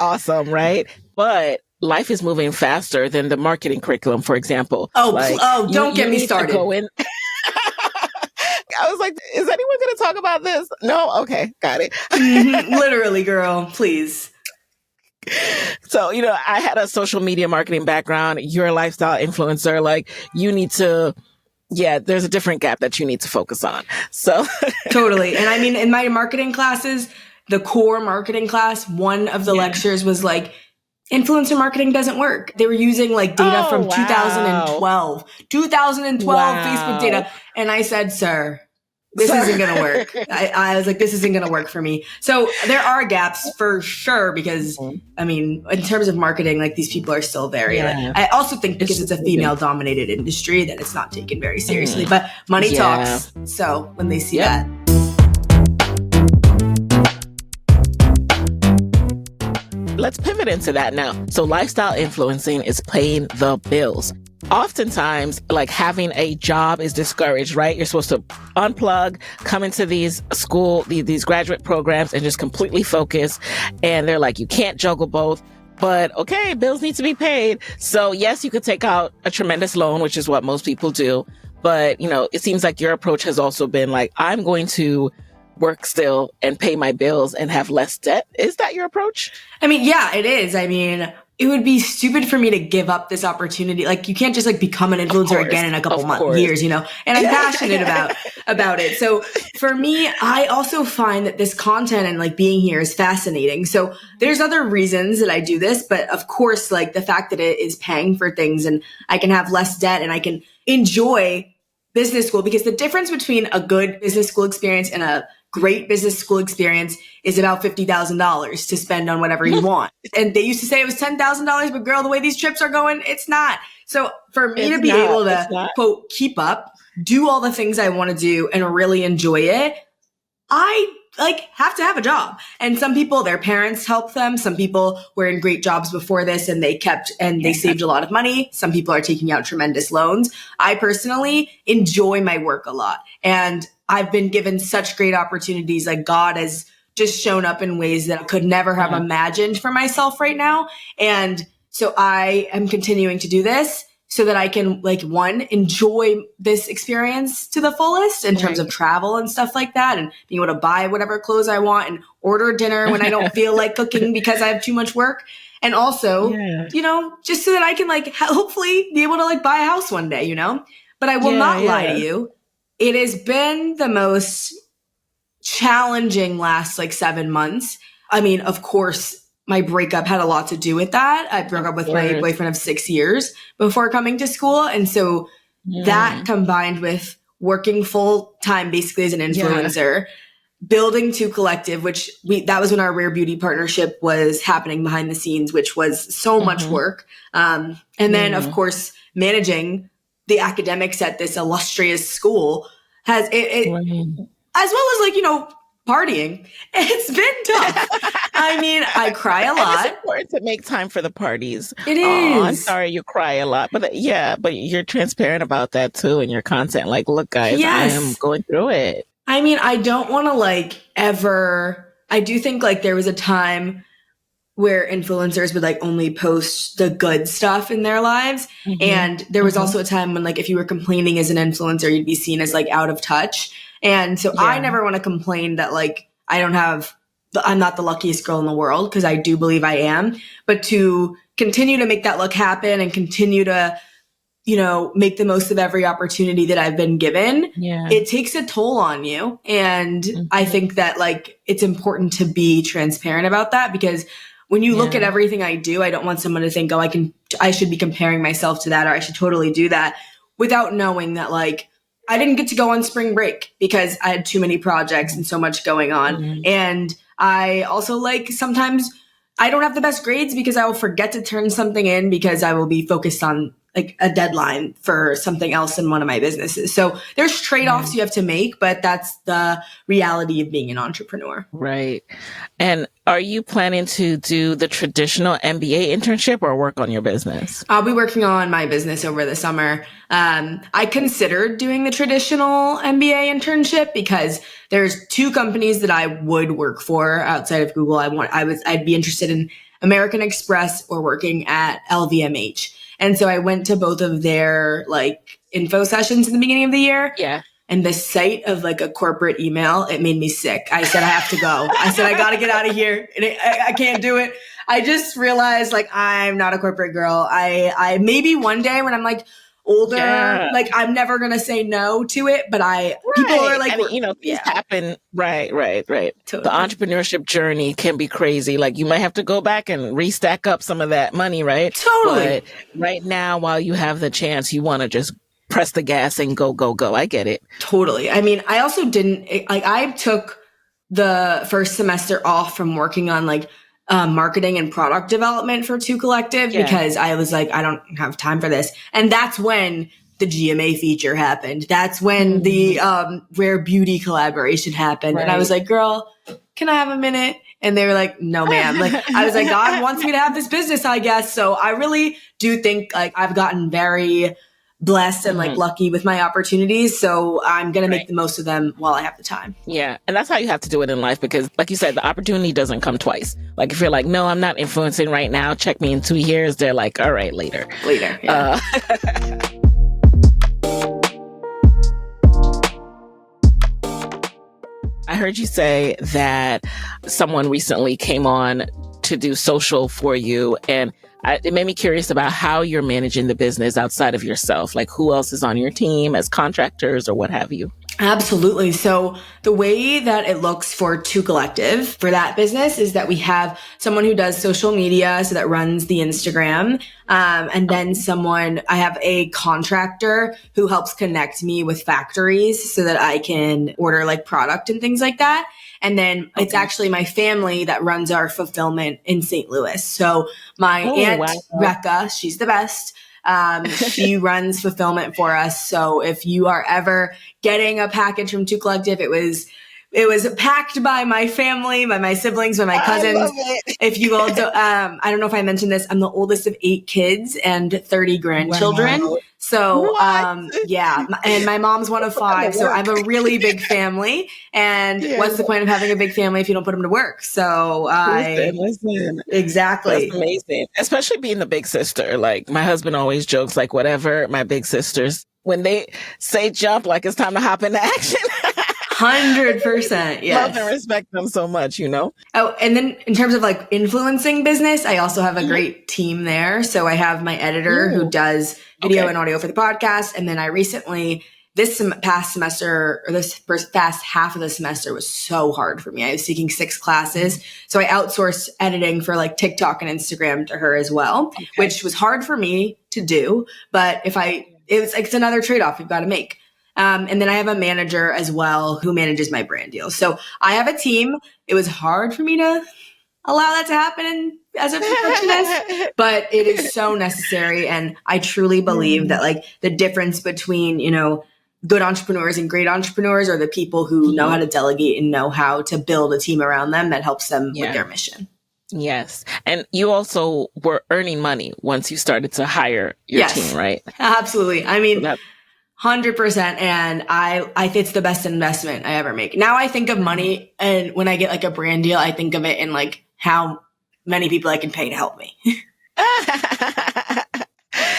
Speaker 1: awesome, right? But life is moving faster than the marketing curriculum, for example.
Speaker 2: Don't get me started.
Speaker 1: Go in. I was like, is anyone going to talk about this? No? Okay, got it.
Speaker 2: Literally, girl, please.
Speaker 1: So, I had a social media marketing background. You're a lifestyle influencer. Like, you need to... there's a different gap that you need to focus on. So
Speaker 2: totally. And I mean, in my marketing classes, the core marketing class, one of the lectures was like, influencer marketing doesn't work. They were using like data from 2012 Facebook data. And I said, sir, this isn't going to work. I was like, this isn't going to work for me. So there are gaps for sure, because I mean, in terms of marketing, like these people are still very, I also think because it's a female dominated industry that it's not taken very seriously, but money talks. So when they see that.
Speaker 1: Let's pivot into that now. So lifestyle influencing is paying the bills. Oftentimes, like having a job is discouraged, right? You're supposed to unplug, come into these these graduate programs and just completely focus. And they're like, you can't juggle both. But okay, bills need to be paid. So yes, you could take out a tremendous loan, which is what most people do. But, it seems like your approach has also been like, I'm going to work still and pay my bills and have less debt. Is that your approach?
Speaker 2: I mean, yeah, it is. I mean, it would be stupid for me to give up this opportunity. Like, you can't just like become an influencer again in a couple years, and I'm passionate about it. So for me, I also find that this content and like being here is fascinating. So there's other reasons that I do this, but of course, like the fact that it is paying for things and I can have less debt and I can enjoy business school, because the difference between a good business school experience and a great business school experience is about $50,000 to spend on whatever you want. And they used to say it was $10,000, but girl, the way these trips are going, it's not. So for me to be able to quote, keep up, do all the things I want to do and really enjoy it, I like have to have a job. And some people, their parents help them. Some people were in great jobs before this and they saved a lot of money. Some people are taking out tremendous loans. I personally enjoy my work a lot. And I've been given such great opportunities. Like, God has just shown up in ways that I could never have imagined for myself right now. And so I am continuing to do this so that I can, like, one, enjoy this experience to the fullest in terms of travel and stuff like that, and being able to buy whatever clothes I want and order dinner when I don't feel like cooking because I have too much work. And also, just so that I can, like, hopefully be able to, like, buy a house one day, But I will not lie to you. It has been the most challenging last, like, 7 months. I mean, of course, my breakup had a lot to do with that. I broke up with my boyfriend of 6 years before coming to school. And so that combined with working full time basically as an influencer, building Two Collective, which that was when our Rare Beauty partnership was happening behind the scenes, which was so much work. And then of course, managing the academics at this illustrious school has as well as, like, partying. It's been tough. I mean, I cry a lot.
Speaker 1: It's important to make time for the parties.
Speaker 2: It is.
Speaker 1: I'm sorry you cry a lot, but but you're transparent about that too in your content. Like, look, guys, I am going through it.
Speaker 2: I mean, I don't want to I do think like there was a time where influencers would like only post the good stuff in their lives. And there was also a time when, like, if you were complaining as an influencer, you'd be seen as like out of touch. And so I never want to complain that, like, I'm not the luckiest girl in the world, because I do believe I am. But to continue to make that luck happen and continue to, make the most of every opportunity that I've been given, it takes a toll on you. And I think that, like, it's important to be transparent about that, because when you look at everything I do, I don't want someone to think, oh, I should be comparing myself to that, or I should totally do that, without knowing that, like, I didn't get to go on spring break because I had too many projects and so much going on. And I also, like, sometimes I don't have the best grades because I will forget to turn something in because I will be focused on, like, a deadline for something else in one of my businesses. So there's trade-offs you have to make, but that's the reality of being an entrepreneur.
Speaker 1: Right. And are you planning to do the traditional MBA internship or work on your business?
Speaker 2: I'll be working on my business over the summer. I considered doing the traditional MBA internship because there's 2 companies that I would work for outside of Google. I'd be interested in American Express or working at LVMH. And so I went to both of their, like, info sessions in the beginning of the year.
Speaker 1: Yeah.
Speaker 2: And the sight of, like, a corporate email, it made me sick. I said, I have to go. I said, I got to get out of here. And I can't do it. I just realized, like, I'm not a corporate girl. I maybe one day when I'm, like, older, like, I'm never going to say no to it. But people are like,
Speaker 1: and, things happen. Right.
Speaker 2: Totally.
Speaker 1: The entrepreneurship journey can be crazy. Like, you might have to go back and restack up some of that money, right?
Speaker 2: Totally.
Speaker 1: But right now, while you have the chance, you want to just press the gas and go. I get it.
Speaker 2: Totally. I mean, I also I took the first semester off from working on, like, marketing and product development for Two Collective because I was like, I don't have time for this. And that's when the GMA feature happened. That's when the Rare Beauty collaboration happened. Right. And I was like, girl, can I have a minute? And they were like, no, ma'am. Like, I was like, God wants me to have this business, I guess. So I really do think, like, I've gotten very blessed and, like, lucky with my opportunities. So I'm going to make the most of them while I have the time.
Speaker 1: Yeah. And that's how you have to do it in life, because, like you said, the opportunity doesn't come twice. Like, if you're like, no, I'm not influencing right now, check me in 2 years. They're like, all right, later.
Speaker 2: Yeah.
Speaker 1: I heard you say that someone recently came on to do social for you. And it made me curious about how you're managing the business outside of yourself. Like who else is on your team as contractors or what have you?
Speaker 2: Absolutely. So the way that it looks for Two Collective for that business is that we have someone who does social media, so that runs the Instagram. And then I have a contractor who helps connect me with factories so that I can order like product and things like that. And then it's actually my family that runs our fulfillment in St. Louis. So my aunt, Rekha, she's the best. She runs fulfillment for us. So if you are ever getting a package from Two Collective, it was packed by my family, by my siblings, by my cousins.
Speaker 1: I love it.
Speaker 2: If you all I don't know if I mentioned this, I'm the oldest of 8 kids and 30 grandchildren.
Speaker 1: Wow.
Speaker 2: So, yeah. And my mom's one of 5. So I have a really big family. And what's the point of having a big family if you don't put them to work? So
Speaker 1: Listen.
Speaker 2: Exactly.
Speaker 1: That's amazing. Especially being the big sister. Like my husband always jokes, like whatever my big sisters, when they say jump, like it's time to hop into action.
Speaker 2: 100%. Yes.
Speaker 1: Love and respect them so much, you know?
Speaker 2: Oh, and then in terms of like influencing business, I also have a great team there. So I have my editor who does video and audio for the podcast. And then I recently, this past semester, or this past half of the semester was so hard for me. I was taking 6 classes. So I outsourced editing for like TikTok and Instagram to her as well, which was hard for me to do. But it's another trade-off you've got to make. And then I have a manager as well who manages my brand deals. So I have a team. It was hard for me to allow that to happen as a perfectionist, but it is so necessary. And I truly believe that like the difference between, good entrepreneurs and great entrepreneurs are the people who know how to delegate and know how to build a team around them that helps them with their mission.
Speaker 1: Yes. And you also were earning money once you started to hire your team, right?
Speaker 2: Absolutely. I mean, 100%. And I think it's the best investment I ever make. Now I think of money, and when I get like a brand deal, I think of it in like how many people I can pay to help me.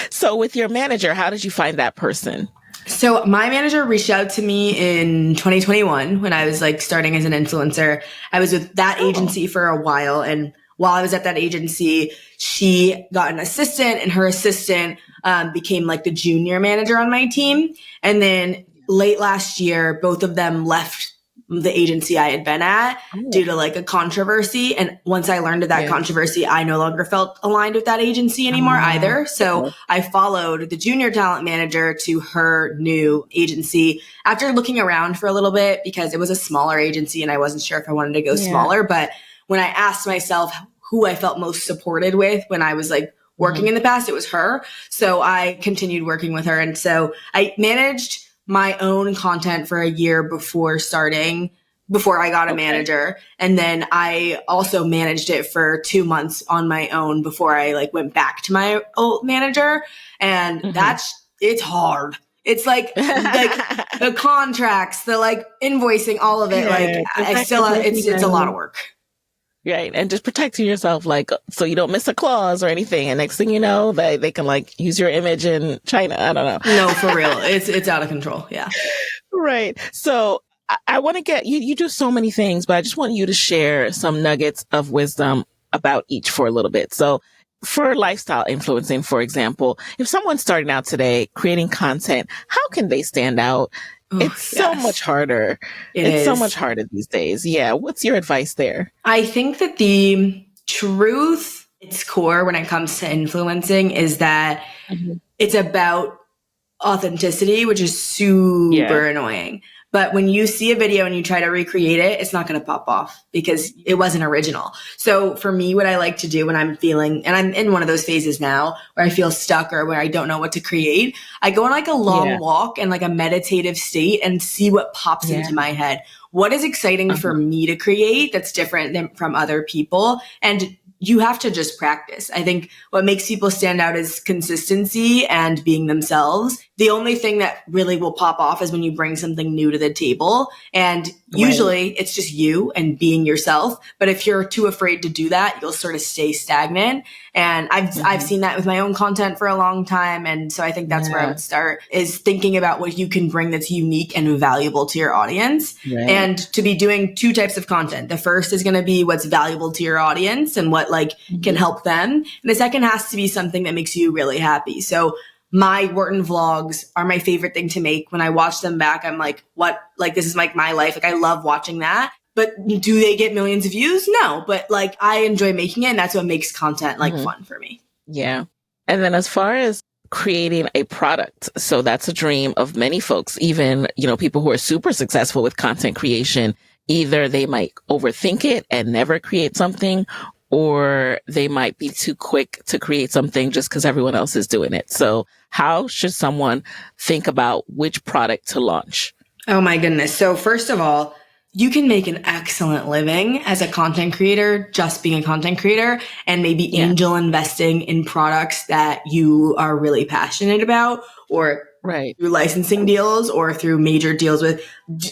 Speaker 1: So with your manager, how did you find that person?
Speaker 2: So my manager reached out to me in 2021 when I was like starting as an influencer. I was with that agency for a while. And while I was at that agency, she got an assistant, and her assistant became like the junior manager on my team. And then late last year, both of them left the agency I had been at due to like a controversy. And once I learned of that controversy, I no longer felt aligned with that agency anymore either. So I followed the junior talent manager to her new agency after looking around for a little bit, because it was a smaller agency and I wasn't sure if I wanted to go smaller. But when I asked myself who I felt most supported with when I was like working in the past, it was her. So I continued working with her. And so I managed my own content for a year before I got a manager. And then I also managed it for 2 months on my own before I like went back to my old manager. And it's hard. It's like the contracts, the like invoicing, all of it. It's a lot of work.
Speaker 1: Right. And just protecting yourself, like, so you don't miss a clause or anything. And next thing you know, they can like use your image in China. I don't know.
Speaker 2: No, for real. It's out of control. Yeah.
Speaker 1: Right. So I want to get you do so many things, but I just want you to share some nuggets of wisdom about each for a little bit. So for lifestyle influencing, for example, if someone's starting out today creating content, how can they stand out? It's so much harder. It's so much harder these days. Yeah. What's your advice there?
Speaker 2: I think that the truth, its core when it comes to influencing, is that it's about authenticity, which is super annoying. But when you see a video and you try to recreate it, it's not going to pop off because it wasn't original. So for me, what I like to do when I'm feeling, and I'm in one of those phases now where I feel stuck or where I don't know what to create, I go on like a long walk and like a meditative state and see what pops into my head. What is exciting for me to create that's different than from other people? And you have to just practice. I think what makes people stand out is consistency and being themselves. The only thing that really will pop off is when you bring something new to the table. And usually it's just you and being yourself. But if you're too afraid to do that, you'll sort of stay stagnant. And I've seen that with my own content for a long time. And so I think that's where I would start, is thinking about what you can bring that's unique and valuable to your audience.
Speaker 1: Right.
Speaker 2: And to be doing two types of content. The first is going to be what's valuable to your audience and what can help them. And the second has to be something that makes you really happy. So my Wharton vlogs are my favorite thing to make. When I watch them back, I'm like, what? Like, this is like my life. Like, I love watching that. But do they get millions of views? No. But like, I enjoy making it. And that's what makes content fun for me.
Speaker 1: Yeah. And then as far as creating a product, so that's a dream of many folks, even, people who are super successful with content creation. Either they might overthink it and never create something, or they might be too quick to create something just because everyone else is doing it. So how should someone think about which product to launch?
Speaker 2: Oh my goodness. So first of all, you can make an excellent living as a content creator, just being a content creator, and maybe angel investing in products that you are really passionate about, or through licensing deals or through major deals with.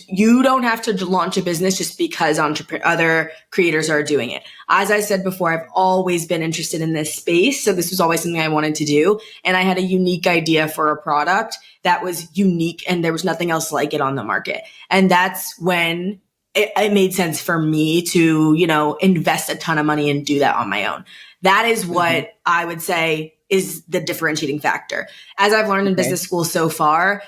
Speaker 2: You don't have to launch a business just because other creators are doing it. As I said before, I've always been interested in this space. So this was always something I wanted to do. And I had a unique idea for a product that was unique and there was nothing else like it on the market. And that's when it made sense for me to, invest a ton of money and do that on my own. That is what I would say is the differentiating factor. As I've learned in business school so far,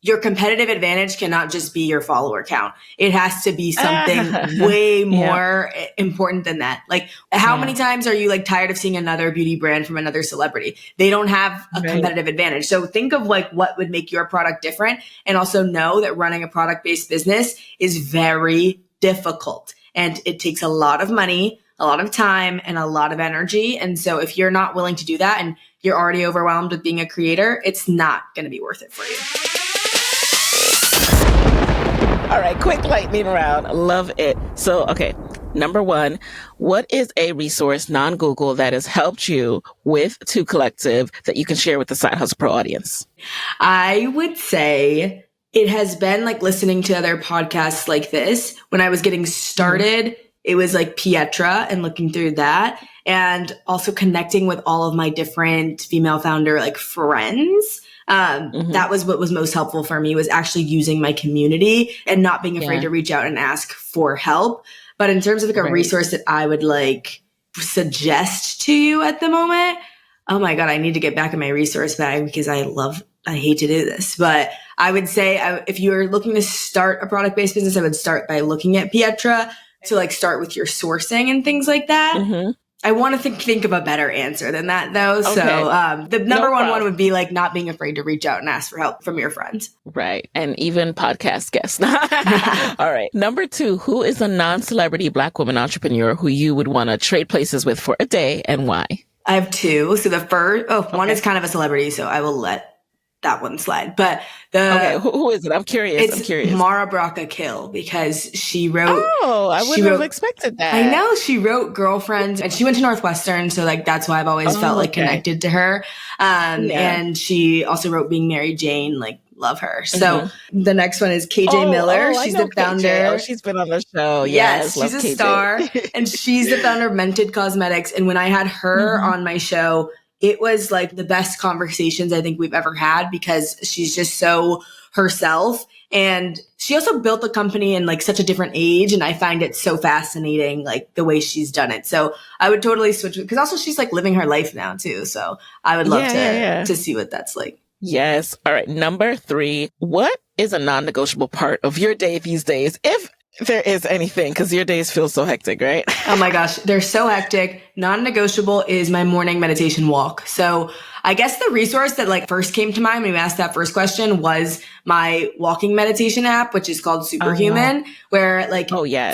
Speaker 2: your competitive advantage cannot just be your follower count. It has to be something way more important than that. Like, how many times are you tired of seeing another beauty brand from another celebrity? They don't have a competitive advantage. So think of what would make your product different, and also know that running a product-based business is very difficult, and it takes a lot of money, a lot of time, and a lot of energy. And so if you're not willing to do that and you're already overwhelmed with being a creator, it's not going to be worth it for you.
Speaker 1: All right, quick lightning round. Love it. So, okay, number one, what is a resource, non-Google, that has helped you with Two Collective that you can share with the Side Hustle Pro audience?
Speaker 2: I would say it has been listening to other podcasts like this. When I was getting started, it was Pietra and looking through that, and also connecting with all of my different female founder friends. That was what was most helpful for me, was actually using my community and not being afraid to reach out and ask for help. But in terms of a resource that I would suggest to you at the moment, oh my God, I need to get back in my resource bag because I hate to do this, but I would say if you're looking to start a product-based business, I would start by looking at Pietra to start with your sourcing and things like that. I want to think of a better answer than that, though. Okay. So the number one would be not being afraid to reach out and ask for help from your friends.
Speaker 1: Right. And even podcast guests. All right. Number two, who is a non-celebrity Black woman entrepreneur who you would want to trade places with for a day, and why?
Speaker 2: I have two. So the first, one is kind of a celebrity, so I will let that one slide. But
Speaker 1: who is it? I'm curious.
Speaker 2: Mara Braca Kill, because she wrote.
Speaker 1: Oh, I wouldn't have expected that.
Speaker 2: I know, she wrote Girlfriends, and she went to Northwestern, so that's why I've always felt connected to her. And she also wrote Being Mary Jane. Love her. So the next one is KJ Miller. She's the founder.
Speaker 1: KJ. Oh, she's been on the show.
Speaker 2: Yes, she's a KJ. Star, and she's the founder of Mented Cosmetics. And when I had her on my show, it was the best conversations I think we've ever had, because she's just so herself. And she also built the company in such a different age. And I find it so fascinating, the way she's done it. So I would totally switch, because also she's living her life now too. So I would love to see what that's like.
Speaker 1: Yes. All right. Number three, what is a non-negotiable part of your day these days, if there is anything, because your days feel so hectic, right?
Speaker 2: Oh my gosh, they're so hectic. Non-negotiable is my morning meditation walk. So I guess the resource that first came to mind when you asked that first question was my walking meditation app, which is called Superhuman, where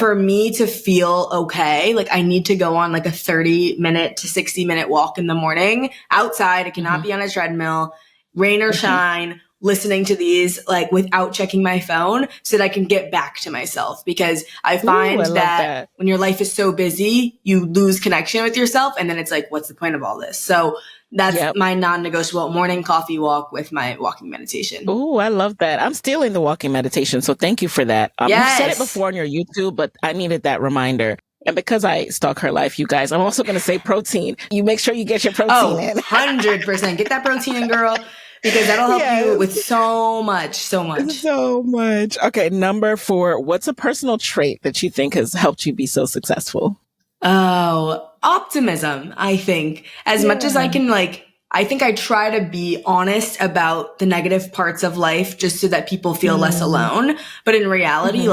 Speaker 2: for me to feel okay, I need to go on a 30-minute to 60-minute walk in the morning outside. It cannot be on a treadmill, rain or shine, listening to these without checking my phone, so that I can get back to myself, because I find that when your life is so busy, you lose connection with yourself, and then it's what's the point of all this? So that's my non-negotiable morning coffee walk with my walking meditation.
Speaker 1: Oh, I love that. I'm stealing the walking meditation, so thank you for that.
Speaker 2: Yes.
Speaker 1: You've said it before on your YouTube, but I needed that reminder. And because I stalk her life, you guys, I'm also going to say protein. You make sure you get your protein in.
Speaker 2: 100%. Get that protein in, girl, because that'll help you with so much.
Speaker 1: So much. Okay, number 4, what's a personal trait that you think has helped you be so successful?
Speaker 2: Oh, optimism, I think. As much as I can, I think I try to be honest about the negative parts of life just so that people feel less alone. But in reality,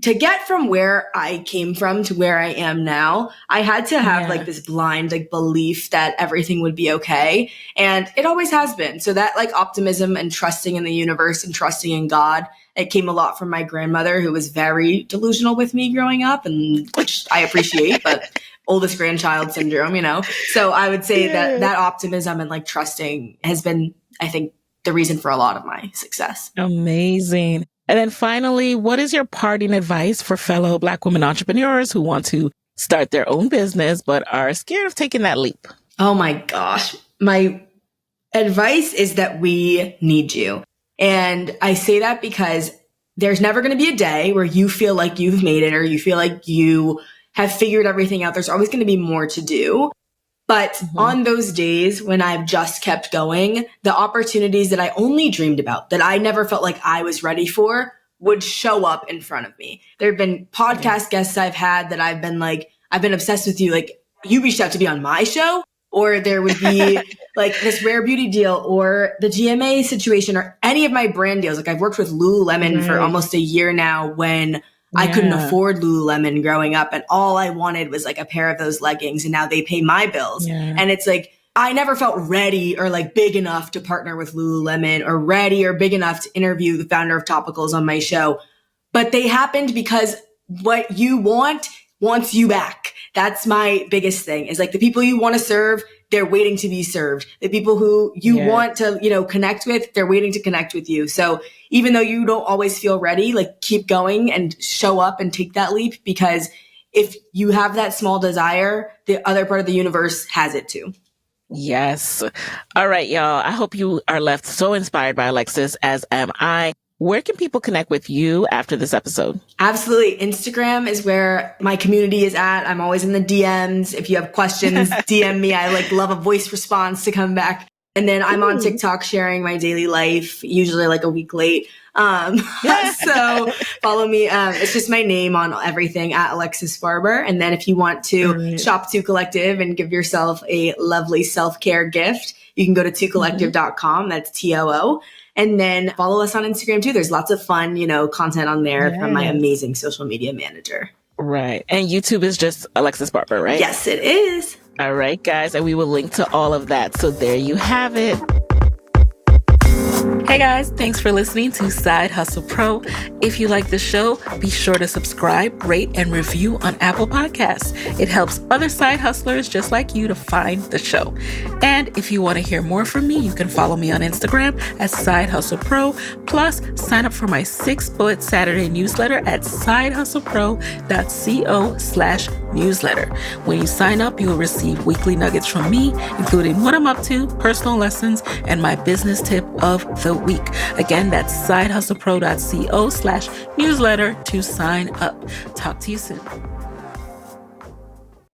Speaker 2: to get from where I came from to where I am now, I had to have this blind belief that everything would be okay. And it always has been. So that optimism and trusting in the universe and trusting in God, it came a lot from my grandmother, who was very delusional with me growing up, and which I appreciate, but oldest grandchild syndrome, So I would say that optimism and trusting has been, I think, the reason for a lot of my success.
Speaker 1: Amazing. And then finally, what is your parting advice for fellow Black women entrepreneurs who want to start their own business but are scared of taking that leap?
Speaker 2: Oh my gosh. My advice is that we need you. And I say that because there's never going to be a day where you feel like you've made it or you feel like you have figured everything out. There's always going to be more to do. But on those days when I've just kept going, the opportunities that I only dreamed about, that I never felt like I was ready for, would show up in front of me. There have been podcast guests I've had that I've been obsessed with you. You reached out to be on my show, or there would be this rare beauty deal or the GMA situation or any of my brand deals. I've worked with Lululemon for almost a year now when I couldn't afford Lululemon growing up, and all I wanted was a pair of those leggings, and now they pay my bills. And it's I never felt ready or big enough to partner with Lululemon, or ready or big enough to interview the founder of Topicals on my show. But they happened because what you want wants you back. That's my biggest thing, is the people you want to serve, they're waiting to be served. The people who you want to, connect with, they're waiting to connect with you. So even though you don't always feel ready, keep going and show up and take that leap, because if you have that small desire, the other part of the universe has it too.
Speaker 1: Yes. All right, y'all. I hope you are left so inspired by Alexis, as am I. Where can people connect with you after this episode?
Speaker 2: Absolutely. Instagram is where my community is at. I'm always in the DMs. If you have questions, DM me. I love a voice response to come back. And then I'm on TikTok sharing my daily life, usually a week late. So follow me. It's just my name on everything, at Alexis Barber. And then if you want to shop Two Collective and give yourself a lovely self-care gift, you can go to twocollective.com. That's TOO. And then follow us on Instagram too. There's lots of fun, content on there from my amazing social media manager.
Speaker 1: Right. And YouTube is just Alexis Barber, right?
Speaker 2: Yes, it is.
Speaker 1: All right, guys. And we will link to all of that. So there you have it. Hey guys, thanks for listening to Side Hustle Pro. If you like the show, be sure to subscribe, rate, and review on Apple Podcasts. It helps other side hustlers just like you to find the show. And if you want to hear more from me, you can follow me on Instagram at Side Hustle Pro. Plus, sign up for my 6-bullet Saturday newsletter at sidehustlepro.co/newsletter. When you sign up, you will receive weekly nuggets from me, including what I'm up to, personal lessons, and my business tip of the week. Again, that's sidehustlepro.co/newsletter to sign up. Talk to you soon.